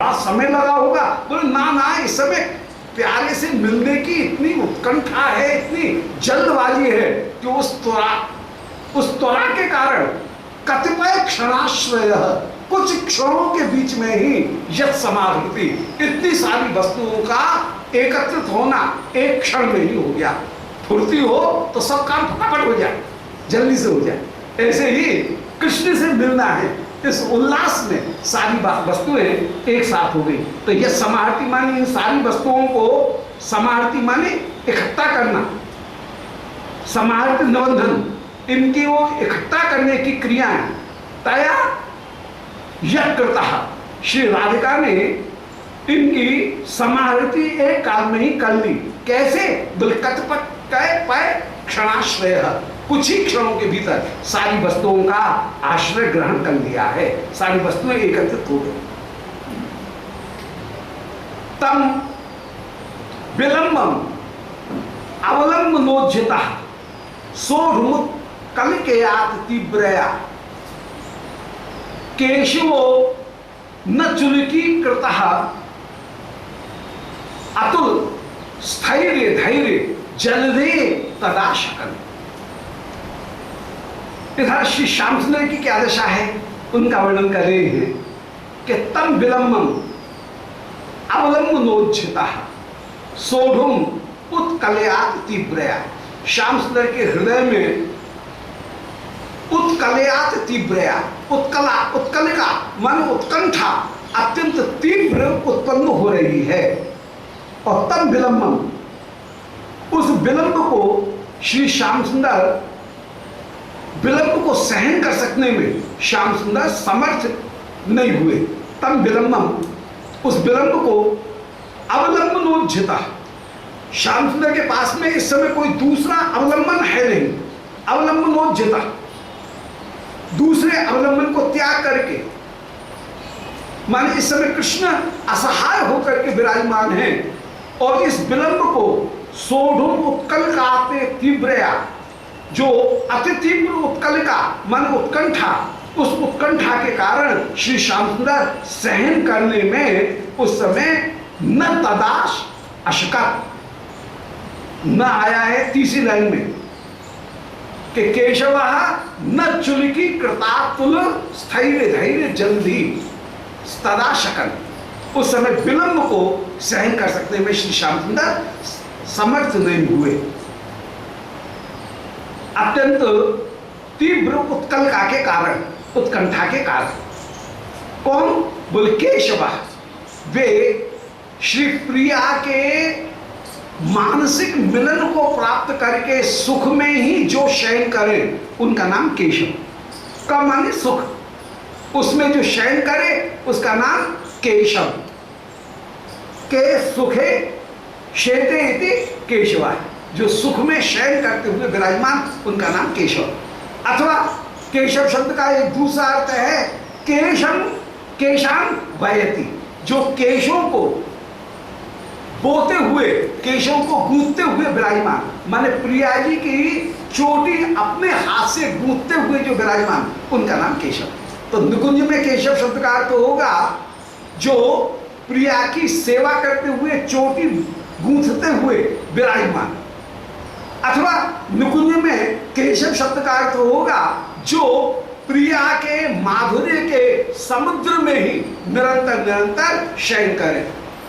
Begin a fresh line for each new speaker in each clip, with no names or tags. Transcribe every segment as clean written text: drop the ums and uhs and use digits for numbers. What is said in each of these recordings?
बड़ा समय लगा होगा। बोले ना ना, इस समय प्यारे से मिलने की इतनी उत्कंठा है, इतनी जल्दबाजी है कि उस त्वरा के कारण कतिपय क्षणाश्रय, कुछ क्षणों के बीच में ही यत समाधि, इतनी सारी वस्तुओं का एकत्रित होना एक क्षण में ही हो गया। फुर्ती हो तो सब काम फटाफट हो जाए, जल्दी से हो जाए। ऐसे ही कृष्ण से मिलना है, इस उल्लास में सारी वस्तुएं एक साथ हो गई। तो यह समाहर्ति माने इन सारी वस्तुओं को, समाहर्ति माने इकट्ठा करना, समाहर्ति निबंधन, इनकी वो इकट्ठा करने की क्रियाएं तया यह करता। श्री राधिका ने इनकी समाहृति एक काल में ही कर ली। कैसे? बिलकतपट पय क्षणाश्रय, कुछ ही क्षणों के भीतर सारी वस्तुओं का आश्रय ग्रहण कर लिया है, सारी वस्तुएं एकत्रित हो गई। तम विलंबम अवलंब नोज्जिता सोरुमुत कलिकेयात तीव्रया केशवो न चुलकी कृतः अतुल स्थैर्य धैर्य जलदे तदा शकन। इधर श्री श्याम सुंदर की क्या दशा है उनका वर्णन कर रहे हैं कि तम विलंबम अवलंब नोज्झिता सोढ़ुम उत्कलयात तीव्रया। श्याम सुंदर के हृदय में उत्कलयात तीव्रया, उत्कला उत्कलिका मन उत्कंठा अत्यंत तीव्र उत्पन्न हो रही है। और तब विलंबम, उस विलंब को श्री श्याम सुंदर विलंब को सहन कर सकने में श्याम सुंदर समर्थ नहीं हुए। तब विलंबम, उस विलंब को अवलंबन नोज्झिता, श्याम सुंदर के पास में इस समय कोई दूसरा अवलंबन है नहीं। अवलंबन नोज्झिता, दूसरे अवलंबन को त्याग करके, माने इस समय कृष्ण असहाय होकर के विराजमान हैं और इस विलंब को सोढ़ुम उत्कलकाते तीव्रया, जो अति तीव्र उत्कलिका मन उत्कंठा, उस उत्कंठा के कारण श्री श्याम सुंदर सहन करने में उस समय न तदाश अशकत, न आया है तीसरी लाइन में कि केशव न चुलकी कृतातुल स्थैर्य धैर्य जल्दी तदा शकन। उस समय विलंब को सहन कर सकने में श्री श्याम सुंदर समर्थ नहीं हुए। अत्यंत तीव्र उत्कलका के कारण, उत्कंठा के कारण। कौन? बोले केशव, वे श्री प्रिया के मानसिक मिलन को प्राप्त करके सुख में ही जो शयन करे उनका नाम केशव। का माने सुख, उसमें जो शयन करे उसका नाम केशव। के सुखे शेते इति केशवा, जो सुख में शयन करते हुए विराजमान उनका नाम केशव। अथवा केशव शब्द का एक दूसरा अर्थ है केशम केशान वयति, जो केशों को बोते हुए, केशों को गूंथते हुए विराजमान, माने प्रिया जी की चोटी अपने हाथ से गूंथते हुए जो विराजमान उनका नाम केशव। तो निकुंज में केशव शब्द का अर्थ होगा जो प्रिया की सेवा करते हुए चोटी गूंथते हुए विराजमान। अथवा निकुंज में केशव शब्द का अर्थ होगा जो प्रिया के माधुर्य के समुद्र में ही निरंतर निरंतर शयन करे।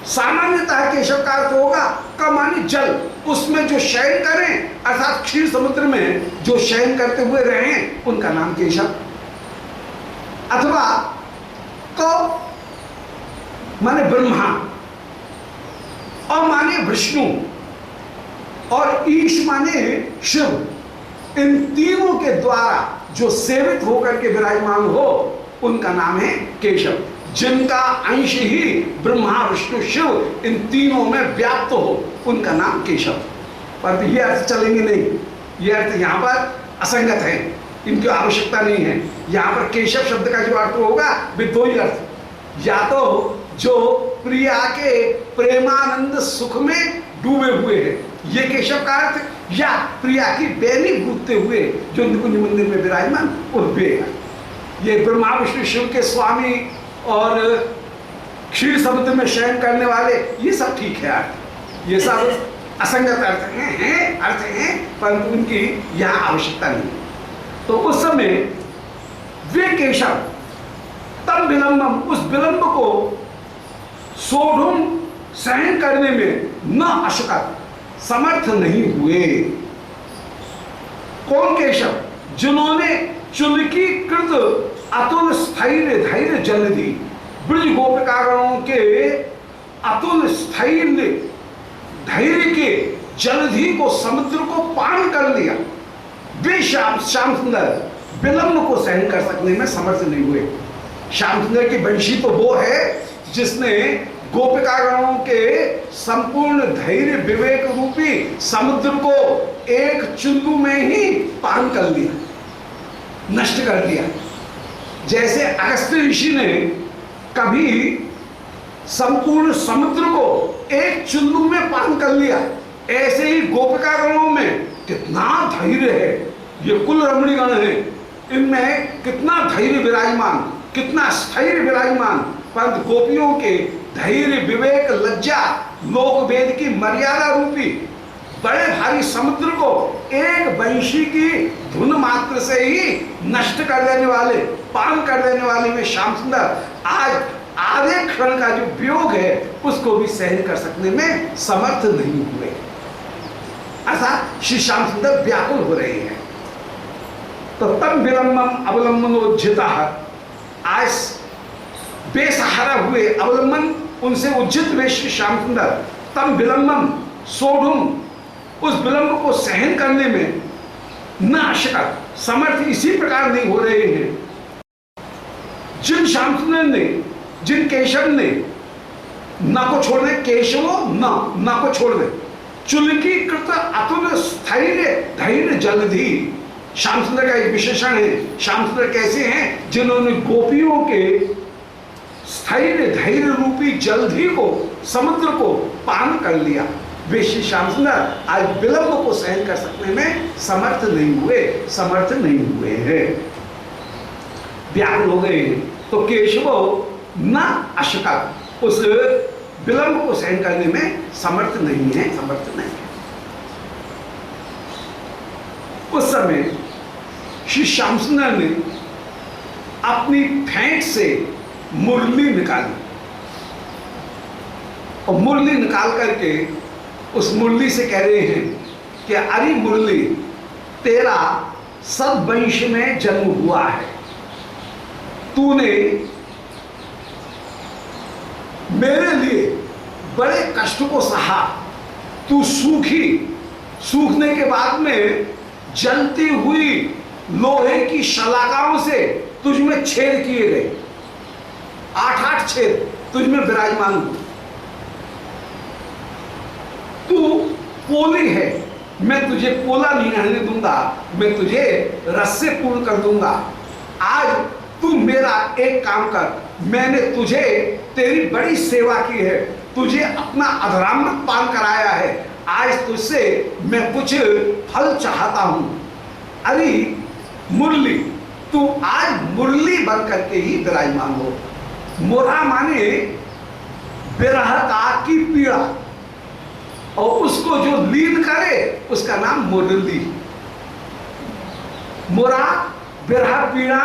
सामान्यतः केशव का अर्थ होगा का माने जल, उसमें जो शयन करें, अर्थात क्षीर समुद्र में जो शयन करते हुए रहें उनका नाम केशव। अथवा तो माने ब्रह्मा और माने विष्णु और ईश माने शिव, इन तीनों के द्वारा जो सेवित होकर के विराजमान हो उनका नाम है केशव। जिनका अंश ही ब्रह्मा विष्णु शिव इन तीनों में व्याप्त हो उनका नाम केशव। पर ये अर्थ चलेंगे नहीं, ये अर्थ यहाँ पर असंगत है, इनकी आवश्यकता नहीं है। यहाँ पर केशव शब्द का जो अर्थ होगा वे दो ही अर्थ, या तो जो प्रिया के प्रेमानंद सुख में डूबे हुए हैं ये केशव का अर्थ, या प्रिया की बैनी गूंथते हुए जो निकुंज मंदिर में विराजमान और वे। ये ब्रह्मा विष्णु शिव के स्वामी और क्षीर समुद्र में शयन करने वाले, ये सब ठीक है अर्थ, ये सब असंगत अर्थ हैं, परंतु उनकी यहाँ आवश्यकता नहीं। तो उस समय वे केशव तब विलंबम, उस विलंब को सोढ़ुम सहन करने में न अशक्त, समर्थ नहीं हुए। कौन केशव? जिन्होंने चुलकी कृत अतुल स्थैर्य धैर्य जलधि, ब्रज गोपिकागणों के अतुल स्थैर्य धैर्य के जलधि को, समुद्र को पान कर लिया, वे श्याम सुंदर विलंब को सहन कर सकने में समर्थ नहीं हुए। श्याम सुंदर की वंशी तो वो है जिसने गोपिकागणों के संपूर्ण धैर्य विवेक रूपी समुद्र को एक चुल्लू में ही पान कर लिया, नष्ट कर दिया। जैसे अगस्त्य ऋषि ने कभी संपूर्ण समुद्र को एक चुल्लू में पान कर लिया, ऐसे ही गोपिकागणों में कितना धैर्य है। ये कुल रमणीगण है, इनमें कितना धैर्य विराजमान, कितना स्थैर्य विराजमान, परंतु गोपियों के धैर्य विवेक लज्जा लोक वेद की मर्यादा रूपी बड़े भारी समुद्र को एक वंशी की धुन मात्र से ही नष्ट कर देने वाले, पान कर देने वाले में श्याम सुंदर आज आधे क्षण का जो वियोग है उसको भी सहन कर सकने में समर्थ नहीं हुए। अर्थात श्री श्याम सुंदर व्याकुल हो रहे हैं। तो तम विलंबम अवलंबनोज्जिता, आज बेसहारा हुए, अवलंबन उनसे उज्जित हुए श्री श्याम सुंदर तम विलंबम सोढ़ुम, उस विलंब को सहन करने में न अशक्त, समर्थ इसी प्रकार नहीं हो रहे हैं। जिन श्याम सुंदर ने, जिन केशव ने न को छोड़ दे, केशवो न को छोड़ दे, चुलकी कृत अतुल स्थैर्य धैर्य जलधि, श्याम सुंदर का एक विशेषण है। श्याम सुंदर कैसे हैं? जिन्होंने गोपियों के स्थैर्य धैर्य रूपी जलधि को, समुद्र को पान कर लिया, वे श्री श्याम सुंदर आज विलंब को सहन कर सकने में समर्थ नहीं हुए, समर्थ नहीं हुए हैं, व्याकुल हो गए। तो केशव न अशक्त, उस विलंब को सहन करने में समर्थ नहीं है, समर्थ नहीं है। उस समय श्री श्याम सुंदर ने अपनी फेंट से मुरली निकाली और मुरली निकाल करके उस मुरली से कह रहे हैं कि अरे मुरली, तेरा सदवंश में जन्म हुआ है, तूने मेरे लिए बड़े कष्ट को सहा, तू सूखी, सूखने के बाद में जलती हुई लोहे की शलाकाओं से तुझ में छेद किए गए, 8-8 छेद तुझ में विराजमान हुए। तू पोली है, मैं तुझे पोला नहीं रहने दूंगा, मैं तुझे रस से पूर्ण कर दूंगा। आज तू मेरा एक काम कर, मैंने तुझे, तेरी बड़ी सेवा की है, तुझे अपना अधरामृत पान कराया है, आज तुझसे मैं कुछ फल चाहता हूं। अरे मुरली, तू आज मुरली बन करके ही विराजमान हो। मुरा माने विरह का की पीड़ा, और उसको जो लीन करे उसका नाम मुरली। मुरा विरह पीड़ा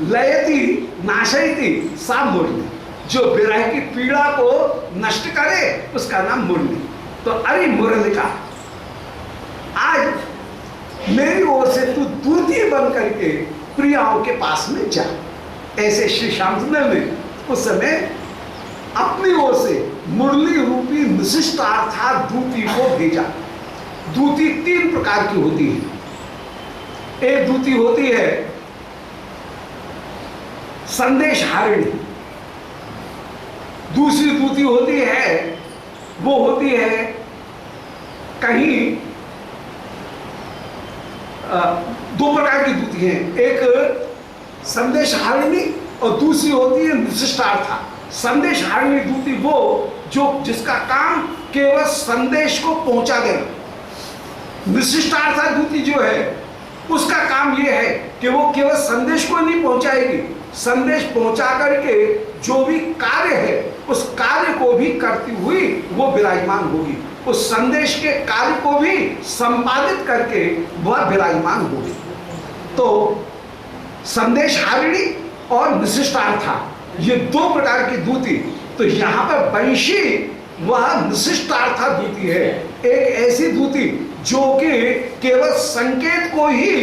लयति नाशयति सा मुरली, जो विरह की पीड़ा को नष्ट करे उसका नाम मुरली। तो अरे मुरलिका, आज मेरी ओर से तू दूती बन करके प्रियाओं के पास में जा। ऐसे श्री श्याम सुंदर ने उस समय अपनी ओर से मुरली रूपी विशिष्टार्थात दूती को भेजा। दूती 3 प्रकार की होती है। एक दूती होती है संदेश हारिणी, दूसरी दूती होती है, वो होती है कहीं 2 प्रकार की दूती है, एक संदेश हारिणी और दूसरी होती है विशिष्टार्था। संदेश हारिणी दूती वो जो जिसका काम केवल संदेश को पहुंचा देना। विशिष्टार्था दूती जो है उसका काम ये है कि वो केवल संदेश को नहीं पहुंचाएगी, संदेश पहुंचा करके जो भी कार्य है उस कार्य को भी करती हुई वो विराजमान होगी, उस संदेश के कार्य को भी संपादित करके वह विराजमान होगी। तो संदेश हारिणी और विशिष्टार्था ये दो प्रकार की दूती। तो यहाँ पर वंशी वह विशिष्टार्था दूती है, एक ऐसी दूती जो कि केवल संकेत को ही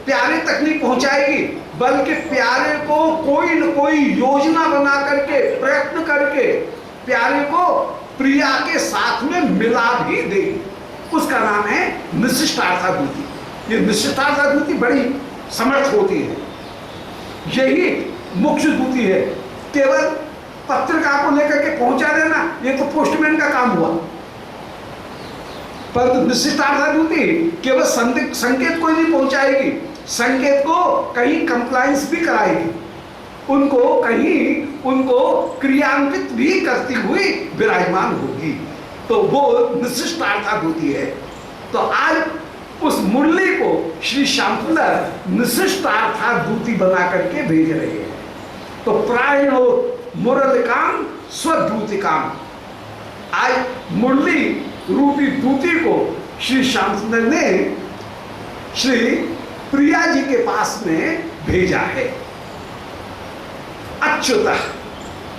प्यारे तक नहीं पहुंचाएगी, बल्कि प्यारे को कोई न कोई योजना बना करके प्रयत्न करके प्यारे को प्रिया के साथ में मिला भी देगी। उसका नाम है निशिष्टार्था दूती। ये निशिष्टार्था दूती बड़ी समर्थ होती है, यही मुख्य दूती है। केवल पत्रिका को लेकर के पहुंचा देना ये तो पोस्टमैन का काम हुआ, पर निशिष्टार्था दूती केवल संकेत को नहीं पहुंचाएगी, संकेत को कहीं कंप्लायंस भी कराएगी, उनको क्रियान्वित भी करती हुई विराजमान होगी। तो वो निशिष्टार्था दूती है। तो आज उस मुरली को श्री श्याम सुंदर निशिष्टार्था दूती बना करके भेज रहे हैं। तो प्रायणो मुरलिकाम स्वदूतिकाम, आज मुरली रूपी दूती को श्री श्याम सुंदर ने श्री प्रिया जी के पास में भेजा है। अच्युतः,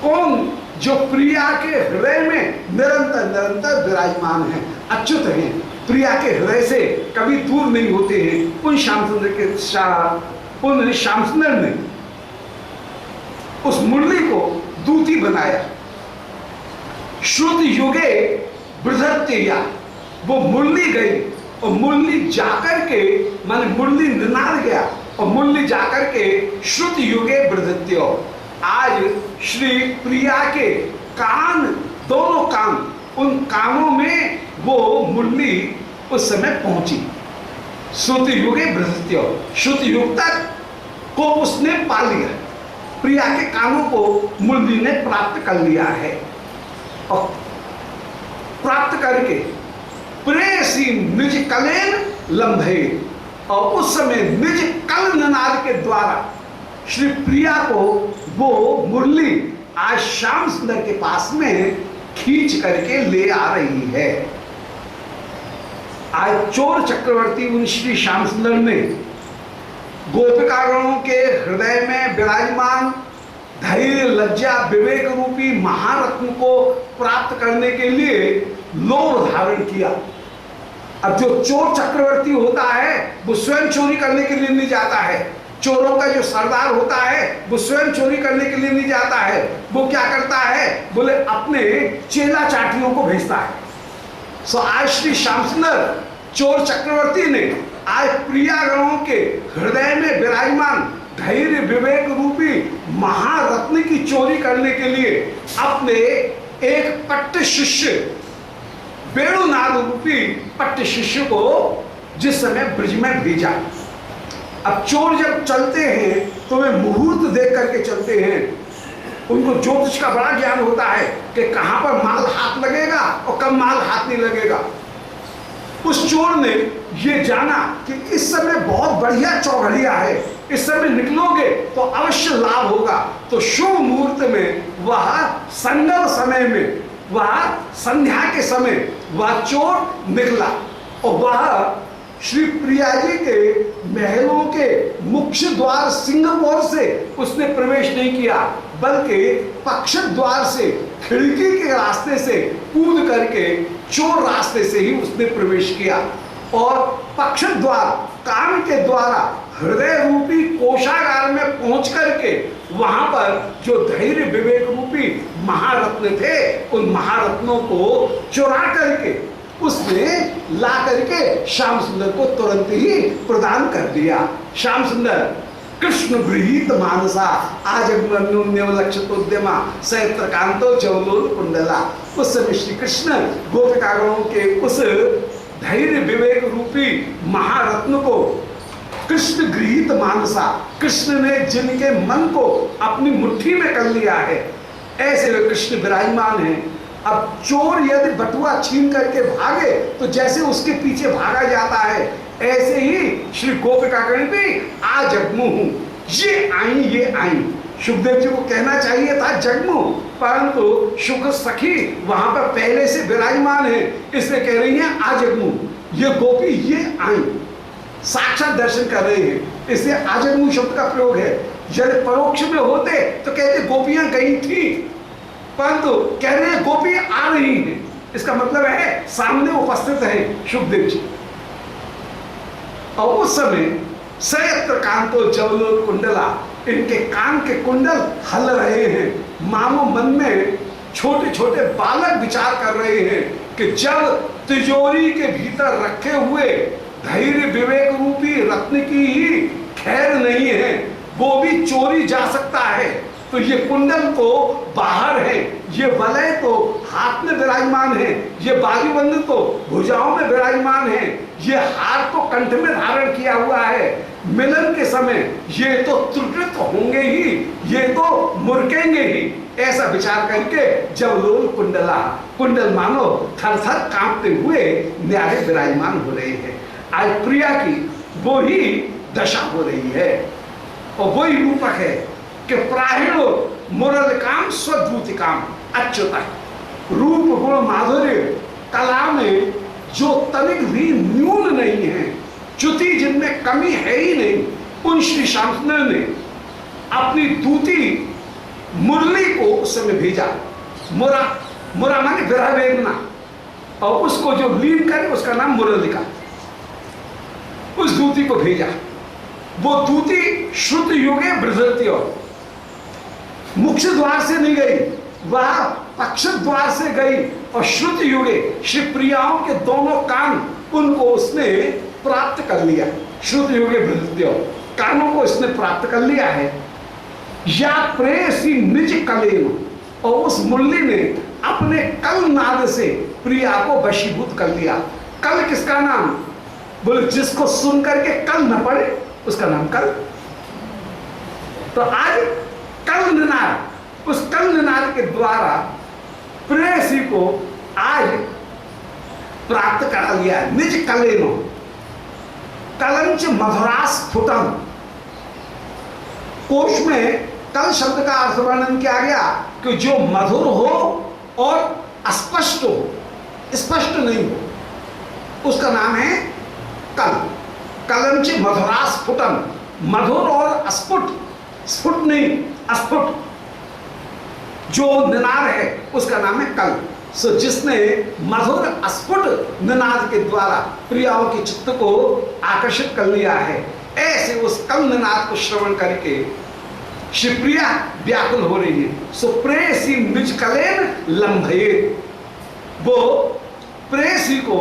कौन? जो प्रिया के हृदय में निरंतर निरंतर विराजमान है, अच्युत है, प्रिया के हृदय से कभी दूर नहीं होते हैं। उन श्याम सुंदर ने उस मुरली को दूती बनाया। श्रुति युगे बृहत्या, वो मुरली गई और मुरली जाकर के माने मुरली निनाद गया और मुरली जाकर के श्रुति युगे बृहत्यो, आज श्री प्रिया के कान, दोनों कान, उन कानों में वो मुरली उस समय पहुंची। श्रुति युगे बृहत्यो, श्रुति युग तक को उसने पा लिया, प्रिया के कानों को मुरली ने प्राप्त कर लिया है। और प्राप्त करके प्रेसी निज कलेन लंभे, और उस समय निज कल निनाद के द्वारा श्री प्रिया को वो मुरली आज श्याम सुंदर के पास में खींच करके ले आ रही है। आज चोर चक्रवर्ती उन श्री श्याम सुंदर ने गोपिकागणों के हृदय में विराजमान धैर्य लज्जा विवेक रूपी महारत्न को प्राप्त करने के लिए लोभ धारण किया। अब जो चोर चक्रवर्ती होता है वो स्वयं चोरी करने के लिए नहीं जाता है, चोरों का जो सरदार होता है वो स्वयं चोरी करने के लिए नहीं जाता है, वो क्या करता है, बोले अपने चेला चाटियों को भेजता है। सो आज श्री श्याम सुंदर चोर चक्रवर्ती ने आज प्रियागणों के हृदय में विराजमान धैर्य विवेक रूपी महारत्न की चोरी करने के लिए अपने एक पट्ट शिष्य, वेणुनाद रूपी पट्ट शिष्य को जिस समय ब्रज में भेजा। अब चोर जब चलते हैं तो वे मुहूर्त देख करके चलते हैं, उनको ज्योतिष का बड़ा ज्ञान होता है कि कहां पर माल हाथ लगेगा और कब माल हाथ नहीं लगेगा। उस चोर ने ये जाना कि इस समय बहुत बढ़िया चौघड़िया है, इस समय निकलोगे तो अवश्य लाभ होगा। तो शुभ मुहूर्त में वह संगम समय में, वह संध्या के समय वह चोर निकला और वह श्री प्रिया जी के महलों के मुख्य द्वार सिंहपुर से उसने प्रवेश नहीं किया, बल्कि पक्ष द्वार से, खिड़की के रास्ते से कूद करके चोर रास्ते से ही उसने प्रवेश किया और पक्ष द्वार कान के द्वारा हृदय रूपी कोषागार में पहुंच करके वहां पर जो धैर्य विवेक रूपी महारत्न थे उन महारत्नों को चुरा करके उसने ला करके श्याम सुंदर को तुरंत ही प्रदान कर दिया। श्याम सुंदर कृष्ण गृहीत मानसा आज लक्षित उद्यमा सहस्त्रकांतो जवलोल कुंडला। उस समय श्री कृष्ण गोपिकागणों के उस धैर्य विवेक रूपी महारत्न को कृष्ण गृहीत मानसा, कृष्ण ने जिनके मन को अपनी मुट्ठी में कर लिया है, ऐसे वे कृष्ण विराजमान हैं। अब चोर यदि बटुआ छीन करके भागे तो जैसे उसके पीछे भागा जाता है, ऐसे ही श्री गोपिकागण भी आज जगमु हूं, ये आई सुखदेव जी को कहना चाहिए था जगमु, परंतु शुक सखी वहां पर पहले से विराजमान है, इसलिए कह रही हैं आजगमु। ये गोपी ये आई, साक्षात दर्शन कर रहे हैं, इसलिए आजगमु शब्द का प्रयोग है। यदि परोक्ष में होते तो कहते गोपियां गई थी, परंतु कह रहे हैं गोपी आ रही हैं, इसका मतलब है सामने उपस्थित है सुखदेव जी। और उस समय सयत्र कांतो जवलोल कुंडला, इनके कान के कुंडल हल रहे हैं। मानो मन में छोटे छोटे बालक विचार कर रहे हैं कि जब तिजोरी के भीतर रखे हुए धैर्य विवेक रूपी रत्न की ही खैर नहीं है, वो भी चोरी जा सकता है, तो ये कुंडल तो बाहर है, ये वलय तो हाथ में विराजमान है, ये बाजूबंद तो भुजाओं में विराजमान है, ये हार तो कंठ में धारण किया हुआ है। मिलन के समय ये तो त्रुटित होंगे ही, ये तो मुरकेंगे ही, ऐसा विचार करके जब लोग कुंडला, कुंडल मानो थर थर कांपते हुए न्यारे विराजमान हो रहे हैं। आज प्रिया की वो ही दशा हो रही है और वही रूपक है कि प्राहिणो मुरल काम स्वद्भूति काम अच्युता। रूप गुण माधुर्य कला में जो तनिक भी न्यून नहीं है, च्युति जिनमें कमी है ही नहीं, उन श्री श्याम सुंदर ने अपनी दूती मुरली को उस समय भेजा। मुरा, मुरा माने विरह वेदना, और उसको जो लीन करे उसका नाम मुरलिका, उस दूती को भेजा। वो दूती श्रुत युगे बृहृत्य, और मुख्य द्वार से नहीं गई, वह पक्ष द्वार से गई, और श्रुत युगे श्री प्रियाओं के दोनों कान उनको उसने प्राप्त कर लिया। श्रुत युगे बृहृत्य, कानों को उसने प्राप्त कर लिया है। या प्रेसी निज कलेन, और उस मुरली ने अपने कल नाद से प्रिया को वशीभूत कर लिया। कल किसका नाम? बोले जिसको सुन करके कल न पड़े उसका नाम कल। तो आज कल निनाद, उस कल निनाद के द्वारा प्रेयसी को आज प्राप्त करा लिया। निज कलेनो कलंच मधुरास्फुटम, कोश में कल शब्द का अर्थ वर्णन किया गया कि जो मधुर हो और अस्पष्ट हो, स्पष्ट नहीं हो, उसका नाम है कल। कलंच मधुरास्फुटम, मधुर और अस्फुट, स्फुट नहीं अस्फुट जो निनाद है उसका नाम है कल। सो जिसने मधुर अस्फुट निनाद के द्वारा प्रियाओं के चित्त को आकर्षित कर लिया है, ऐसे उस कल निनाद को श्रवण करके शिवप्रिया व्याकुल हो रही है। सो प्रेयसी निज कलेन लंभये, वो प्रेयसी को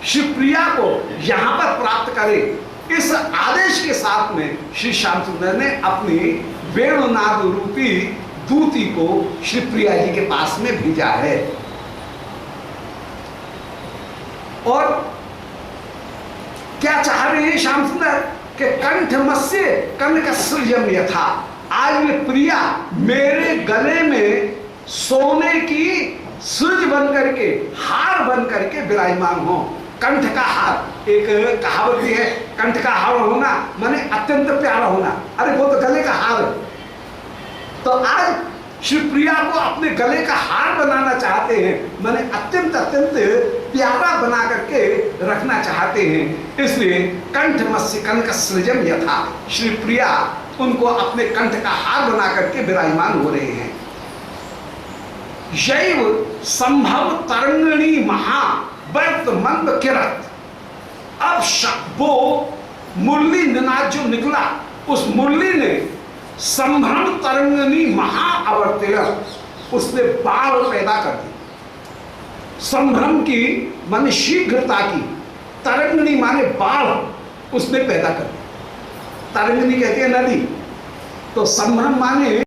शिवप्रिया को यहां पर प्राप्त करे, इस आदेश के साथ में श्री श्याम सुंदर ने अपनी वेणुनाद रूपी दूती को श्री प्रिया जी के पास में भेजा है। और क्या चाह रहे हैं श्याम सुंदर के कंठ मत्स्य कनक सृजम यथा, आज में प्रिया मेरे गले में सोने की सूरज बन करके, हार बन करके विराजमान हो। कंठ का हार, एक कहावत भी है, कंठ का हार होना माने अत्यंत प्यारा होना। अरे वो तो गले का हार है। तो आज श्री प्रिया को अपने गले का हार बनाना चाहते हैं, माने अत्यंत अत्यंत प्यारा बना करके रखना चाहते हैं। इसलिए कंठ मत्स्य कनक सृजम यथा, श्री प्रिया उनको अपने कंठ का हार बना करके विराजमान हो रहे हैं। शैव संभव तरंगणी महा वर्त मंद किरत, अब वो मुरली निनाद जो निकला, उस मुरली ने संभ्रम तरंगनी महाअवर्त्य, उसने बाढ़ पैदा कर दी। संभ्रम की माने शीघ्रता की, तरंगनी माने बाढ़ उसने पैदा कर दी। तरंगनी कहती है नदी, तो संभ्रम माने